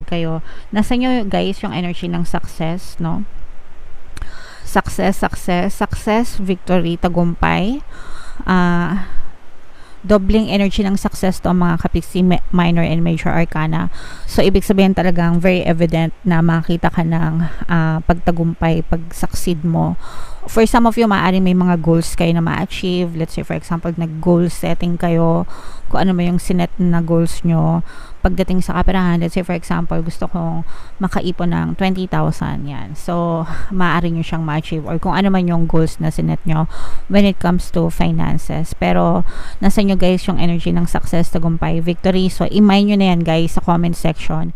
kayo. Nasa inyo guys yung energy ng success, no? Success, victory, tagumpay. Dobling energy ng success to ang mga kapiksi, minor and major arcana. So, ibig sabihin talagang very evident na makita ka ng pagtagumpay, pag-succeed mo. For some of you, maaaring may mga goals kayo na ma-achieve. Let's say, for example, nag-goal setting kayo. Kung ano mo yung sinet na goals nyo. Pagdating sa kaperahan, let's say, for example, gusto kong makaipon ng 20,000. Yan. So, maaaring nyo siyang ma-achieve. Or kung ano man yung goals na sinet nyo when it comes to finances. Pero, nasa nyo guys yung energy ng success, tagumpay, victory. So, i-mind nyo na yan guys sa comment section.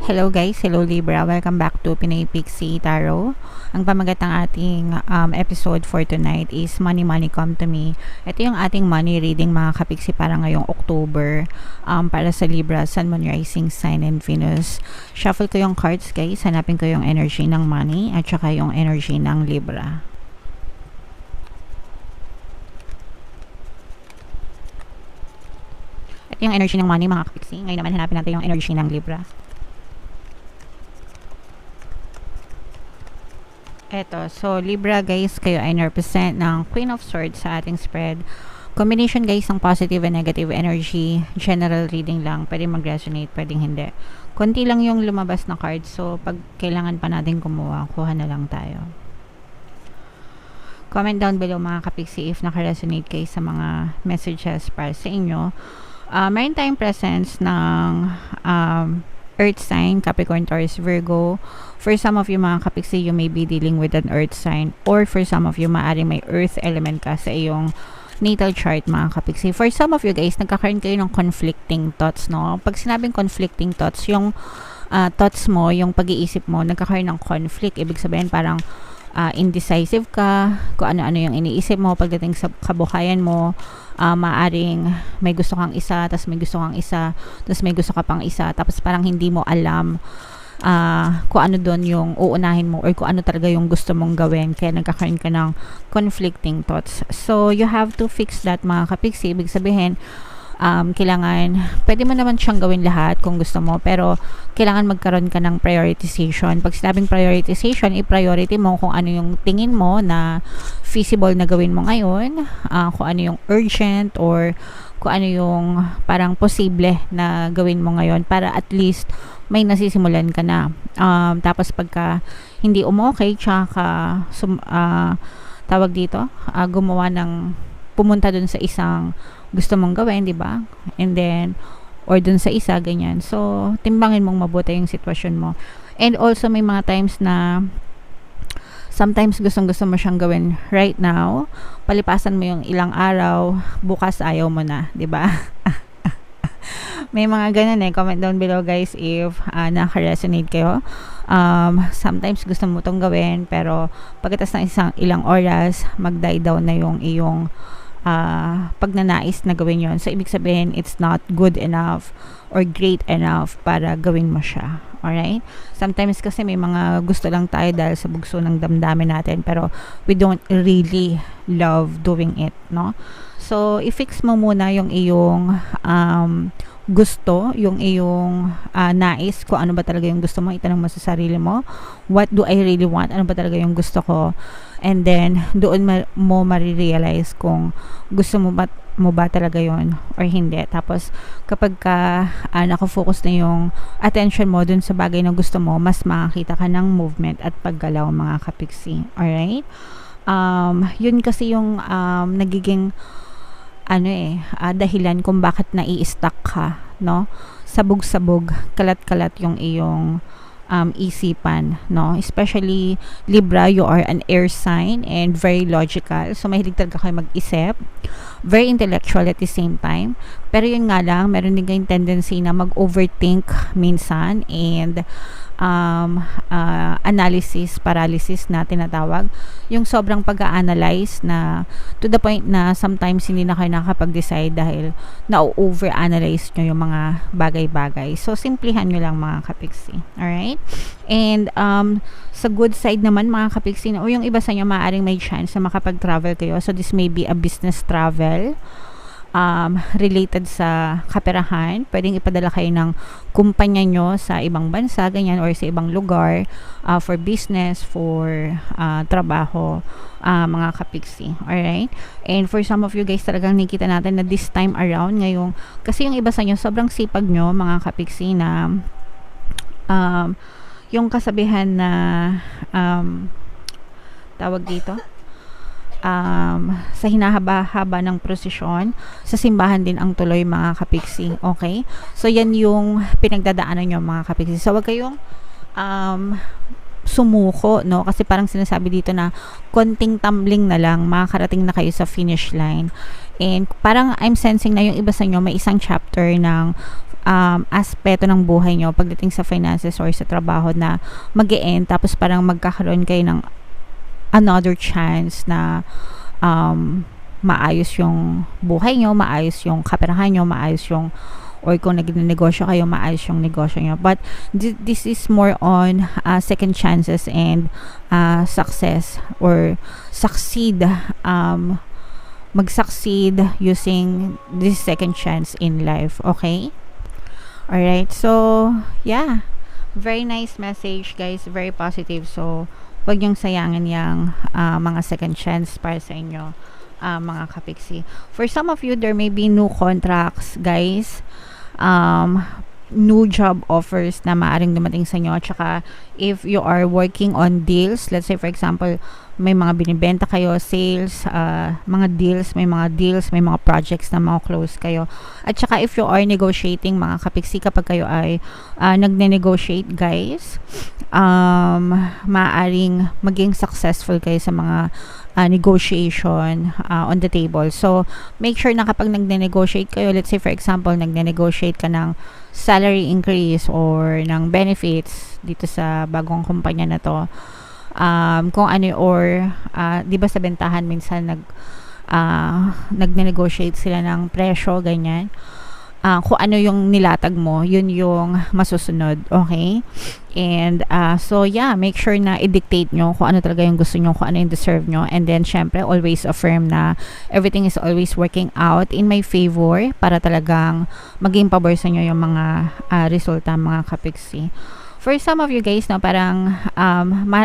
Hello guys, hello Libra, welcome back to Pinay Pixie Tarot. Ang pamagat ng ating episode for tonight is Money Money Come to Me. Ito yung ating money reading mga kapiksi para ngayong October para sa Libra, Sun, Moon, Rising, Sign, and Venus. Shuffle ko yung cards guys, hanapin ko yung energy ng money at saka yung energy ng Libra. Ito yung energy ng money mga kapiksi. Ngayon naman hanapin natin yung energy ng Libra. Eto, so Libra guys, kayo ay represent ng Queen of Swords sa ating spread. Combination guys ng positive and negative energy. General reading lang, pwede mag-resonate, pwedeng hindi. Konti lang yung lumabas na card, so pag kailangan pa natin kumuha, kuha na lang tayo. Comment down below mga kapiksi if naka-resonate kayo sa mga messages para sa inyo. Mayroon tayong presence ng Earth sign, Capricorn, Taurus, Virgo. For some of you mga kapiksi, you may be dealing with an Earth sign, or for some of you, maaaring may Earth element ka sa iyong natal chart mga kapiksi. For some of you guys, nagkakaroon kayo ng conflicting thoughts, no? Pag sinabing conflicting thoughts, yung thoughts mo, yung pag-iisip mo, nagkakaroon ng conflict. Ibig sabihin parang indecisive ka, kung ano-ano yung iniisip mo pagdating sa kabuhayan mo. Maaring may gusto kang isa, tapos may gusto kang isa, tapos may gusto ka pang isa, tapos parang hindi mo alam kung ano doon yung uunahin mo or kung ano talaga yung gusto mong gawin, kaya nagkakaroon ka ng conflicting thoughts. So you have to fix that mga kapiksi. Ibig sabihin kailangan, pwede mo naman siyang gawin lahat kung gusto mo, pero kailangan magkaroon ka ng prioritization. Pag sinabing prioritization, i-priority mo kung ano yung tingin mo na feasible na gawin mo ngayon, kung ano yung urgent or kung ano yung parang posible na gawin mo ngayon para at least may nasisimulan ka na. Tapos pagka hindi umokay, tsaka tawag dito, gumawa ng pumunta dun sa isang gusto mong gawin, di ba? And then, or dun sa isa, ganyan. So, timbangin mong mabuti yung sitwasyon mo. And also, may mga times na sometimes gustong-gusto mo siyang gawin right now, palipasan mo yung ilang araw, bukas ayaw mo na, di ba? May mga ganun eh. Comment down below guys if naka-resonate kayo. Sometimes gusto mo itong gawin, pero pagkatapos ng ilang oras, mag-die down na yung iyong pagnanais na gawin yon. So, ibig sabihin, it's not good enough or great enough para gawin mo siya. Alright? Sometimes kasi may mga gusto lang tayo dahil sa bugso ng damdamin natin, pero we don't really love doing it, no? So, i-fix mo muna yung iyong gusto, yung iyong nais, kung ano ba talaga yung gusto mo. Itanong mo sa sarili mo, what do I really want? Ano ba talaga yung gusto ko? And then, doon mo marirealize kung gusto mo ba talaga yon or hindi. Tapos, kapag ka nakafocus na yung attention mo dun sa bagay na gusto mo, mas makakita ka ng movement at paggalaw mga kapiksi. Alright? Yun kasi yung nagiging dahilan kung bakit nai-stuck ka, no? Sabog-sabog, kalat-kalat yung iyong isipan, no? Especially Libra, you are an air sign and very logical. So mahilig talaga kayo mag-isip. very intellectual at the same time. Pero yun nga lang, meron din kayong tendency na mag-overthink minsan, and analysis paralysis na tinatawag. Yung sobrang pag-a-analyze na to the point na sometimes hindi na kayo nakakapag-decide dahil na-over-analyze nyo yung mga bagay-bagay. So, simplihan nyo lang mga kapiksi. Alright? And sa good side naman mga kapiksi, o yung iba sa inyo maaaring may chance na makapag-travel kayo. So, this may be a business travel related sa kaperahan. Pwedeng ipadala kayo ng kumpanya nyo sa ibang bansa, ganyan, or sa ibang lugar for business, for trabaho, mga kapiksi. Alright? And for some of you guys, talagang nakikita natin na this time around, ngayong, kasi yung iba sa inyo, sobrang sipag nyo, mga kapiksi, na yung kasabihan na tawag dito, sa hinahaba-haba ng prosesyon, sa simbahan din ang tuloy mga kapiksi. Okay? So, yan yung pinagdadaanan nyo mga kapiksi. So, wag kayong sumuko, no? Kasi parang sinasabi dito na konting tumbling na lang, makakarating na kayo sa finish line. And parang I'm sensing na yung iba sa inyo may isang chapter ng aspeto ng buhay nyo pagdating sa finances or sa trabaho na mag-e-end, tapos parang magkakaroon kayo ng another chance na maayos yung buhay nyo, maayos yung kaperahan nyo, maayos yung, or kung nag-negosyo kayo, maayos yung negosyo nyo. But this is more on second chances and success, or succeed, mag-succeed using this second chance in life. Okay? Alright, so yeah, very nice message guys, very positive. So huwag niyong sayangin yung mga second chance para sa inyo, mga kapiksi. For some of you, there may be new contracts, guys. New job offers na maaring dumating sa inyo. Tsaka, if you are working on deals, let's say for example, may mga binibenta kayo, sales, mga deals, may mga projects na mga close kayo. At saka if you are negotiating mga kapiksi, kapag kayo ay nagne-negotiate guys, maaaring maging successful kayo sa mga negotiation on the table. So, make sure na kapag nagne-negotiate kayo, let's say for example, nagne-negotiate ka ng salary increase or ng benefits dito sa bagong kumpanya na to, kung ano, or di ba sa bentahan minsan nagne-negotiate sila ng presyo, ganyan, kung ano yung nilatag mo, yun yung masusunod. Okay? And so yeah, make sure na i-dictate nyo kung ano talaga yung gusto nyo, kung ano yung deserve nyo, and then syempre always affirm na everything is always working out in my favor para talagang maging pabor sa nyo yung mga resulta, mga kapiksi. For some of you guys, no, parang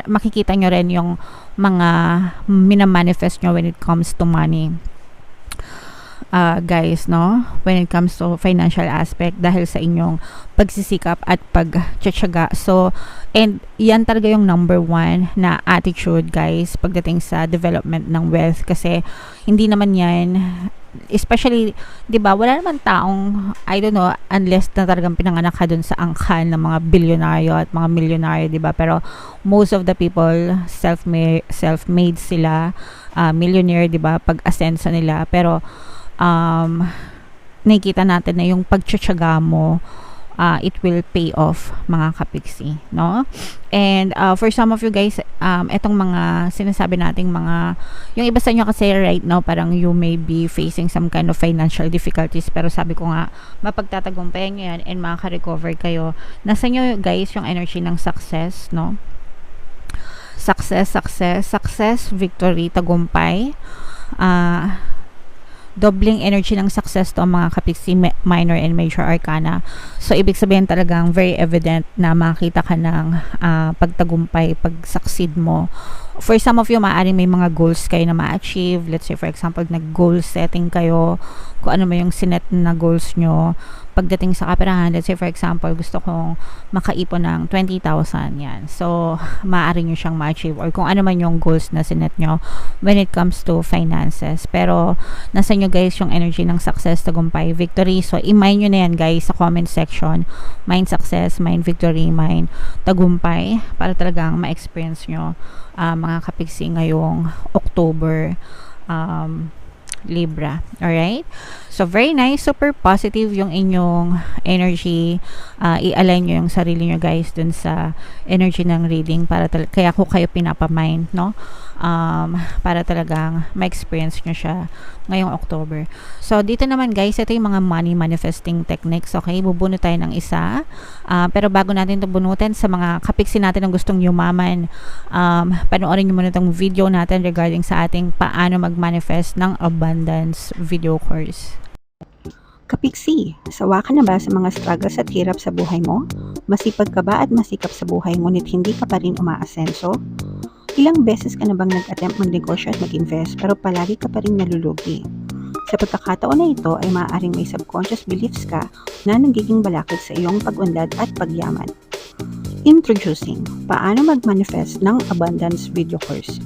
makikita nyo rin yung mga minamanifest nyo when it comes to money. Guys, no, when it comes to financial aspect, dahil sa inyong pagsisikap at pagtsatsaga. So, and yan talaga yung number one na attitude, guys, pagdating sa development ng wealth. Kasi hindi naman yan, especially, di ba, wala naman taong, I don't know, unless na talagang pinanganak ka dun sa angkan ng mga bilyonaryo at mga milyonaryo, di ba? Pero most of the people, self-made sila, millionaire, di ba, pag-asenso nila. Pero nakikita natin na yung pagtsatsaga mo, it will pay off, mga kapiksi, no? And for some of you guys, etong mga sinasabi nating mga, yung iba sa inyo kasi right now parang you may be facing some kind of financial difficulties, pero sabi ko nga, mapagtatagumpayan nyo yan and makaka-recover kayo. Nasa nyo guys yung energy ng success, no? Success, victory, tagumpay, dobling energy ng success to ang mga kapiksi, minor and major arcana. So, ibig sabihin talagang very evident na makita ka ng pagtagumpay, pag-succeed mo. For some of you, maaaring may mga goals kayo na ma-achieve. Let's say, for example, nag-goal setting kayo, kung ano mo yung sinet na goals nyo. Pagdating sa kaperahan, let's say, for example, gusto kong makaipon ng 20,000, yan. So, maaari nyo siyang ma-achieve, or kung ano man yung goals na sinet nyo when it comes to finances. Pero, nasa nyo guys yung energy ng success, tagumpay, victory. So, i-mind nyo na yan guys sa comment section. Mind success, mind victory, mind tagumpay, para talagang ma-experience nyo mga kapiksi ngayong October Libra. Alright? So, very nice. Super positive yung inyong energy. I-align nyo yung sarili nyo, guys, dun sa energy ng reading. Kaya ko kayo pinapamind, no? Para talagang ma-experience nyo siya ngayong October. So, dito naman, guys, ito yung mga money manifesting techniques. Okay? Bubunot tayo ng isa. Pero bago natin ito bunutin, sa mga kapiksi natin ang gustong yumaman, panoorin nyo muna itong video natin regarding sa ating paano mag-manifest ng abundance video course. Kapiksi, sawa ka na ba sa mga struggles at hirap sa buhay mo? Masipag ka ba at masikap sa buhay ngunit hindi ka pa rin umaasenso? Ilang beses ka na bang nag-attempt magnegosyo at mag-invest pero palagi ka pa rin nalulugi? Sa pagkakataon na ito ay maaaring may subconscious beliefs ka na nagiging balakid sa iyong pag-unlad at pagyaman. Introducing, paano mag-manifest ng abundance video course.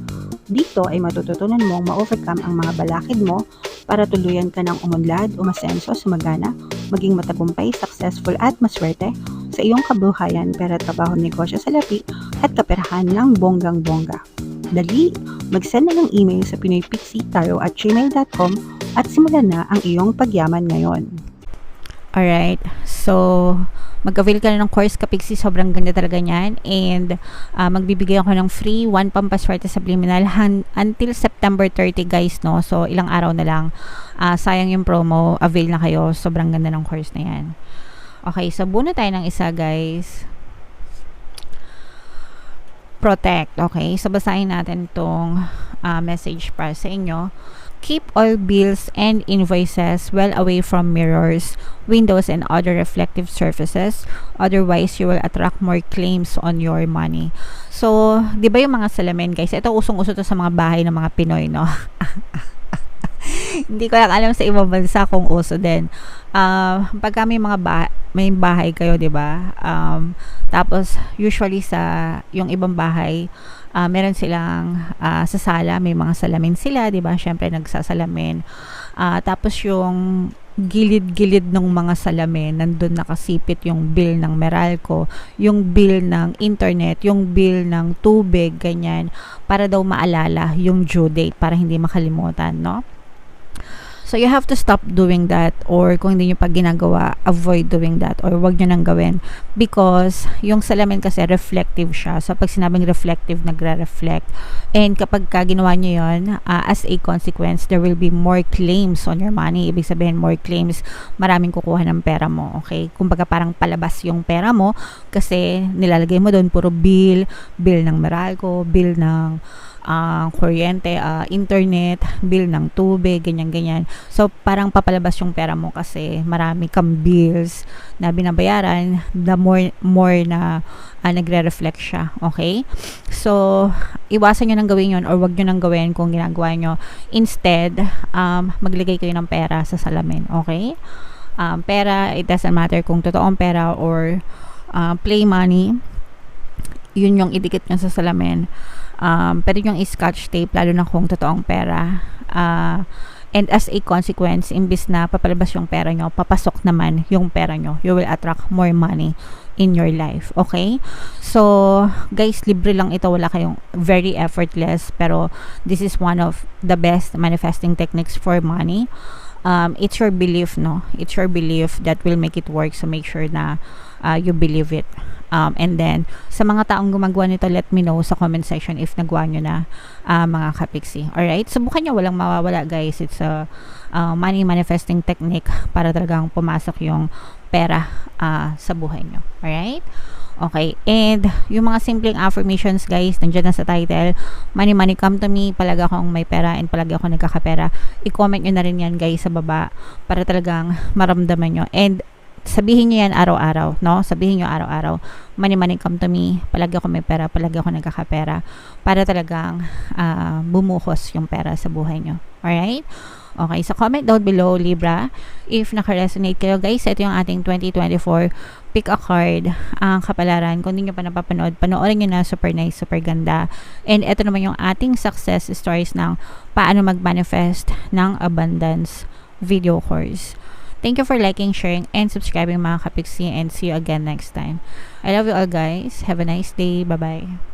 Dito ay matututunan mong ma-overcome ang mga balakid mo para tuluyan ka ng umunlad, umasenso, sumagana, maging matagumpay, successful at maswerte sa iyong kabuhayan, pera, trabaho, negosyo, salapi at kaperahan ng bonggang-bongga. Dali, mag-send na ng email sa pinoypixitaro@gmail.com at simulan na ang iyong pagyaman ngayon. Alright, so mag-avail ka na ng course Kapiksi, sobrang ganda talaga niyan, and magbibigay ako ng free 1 pampaswerte subliminal until September 30, guys, no? So ilang araw na lang, sayang yung promo, avail na kayo, sobrang ganda ng course na yan. Okay, so buno tayo ng isa, guys. Protect. Okay, so basahin natin itong message para sa inyo. Keep all bills and invoices well away from mirrors, windows, and other reflective surfaces. Otherwise, you will attract more claims on your money. So, di ba yung mga salamin, guys? Ito, usong-uso to sa mga bahay ng mga Pinoy, no? Hindi ko lang alam sa ibang bansa kung uso din. Pagka may mga may bahay kayo, di ba? Tapos, usually sa yung ibang bahay, meron silang sa sala, may mga salamin sila, 'di ba? Syempre nagsasalamin. Tapos yung gilid-gilid ng mga salamin, nandun nakasipit yung bill ng Meralco, yung bill ng internet, yung bill ng tubig, ganyan, para daw maalala yung due date, para hindi makalimutan, no? So, you have to stop doing that, or kung hindi nyo pa ginagawa, avoid doing that, or wag nyo nang gawin, because yung salamin kasi reflective siya. So, pag sinabing reflective, nagre-reflect. And kapag ginawa nyo yun, as a consequence, there will be more claims on your money. Ibig sabihin, more claims, maraming kukuha ng pera mo, okay? Kumbaga parang palabas yung pera mo, kasi nilalagay mo doon puro bill ng Meralco, bill ng kuryente, internet, bill ng tubig, ganyan-ganyan. So, parang papalabas yung pera mo kasi marami kang bills na binabayaran, the more na nagre-reflect siya. Okay? So, iwasan nyo nang gawin yun, or wag nyo nang gawin kung ginagawa nyo. Instead, maglagay kayo ng pera sa salamin. Okay? Pera, it doesn't matter kung totoong pera or play money, yun yung idikit nyo sa salamin. Pero yung scotch tape, lalo na kung totoong pera, and as a consequence, imbis na papalabas yung pera nyo, papasok naman yung pera nyo. You will attract more money in your life. Okay? So, guys, libre lang ito. Wala kayong, very effortless, pero this is one of the best manifesting techniques for money. It's your belief, no? It's your belief that will make it work. So, make sure na you believe it. And then, sa mga taong gumagawa nito, let me know sa comment section if nagawa nyo na, mga kapiksi. Alright? Subukan nyo, walang mawawala, guys. It's a money manifesting technique para talagang pumasok yung pera sa buhay nyo. Alright? Okay. And, yung mga simpleng affirmations, guys, nandiyan na sa title. Money, money, come to me. Palagi akong may pera and palagi ako nagkakapera. I-comment nyo na rin yan, guys, sa baba para talagang maramdaman nyo. And, sabihin nyo yan araw-araw, no? Sabihin nyo araw-araw, money, money, come to me, palagi ako may pera, palagi ako nagkakapera, para talagang bumuhos yung pera sa buhay nyo. Alright? Okay, so comment down below, Libra, if naka-resonate kayo, guys. Ito yung ating 2024 pick a card, ang kapalaran. Kung hindi nyo pa napapanood, panoorin nyo na, super nice, super ganda. And ito naman yung ating success stories ng paano mag-manifest ng abundance video course. Thank you for liking, sharing, and subscribing, mga kapiksi, and see you again next time. I love you all, guys. Have a nice day. Bye-bye.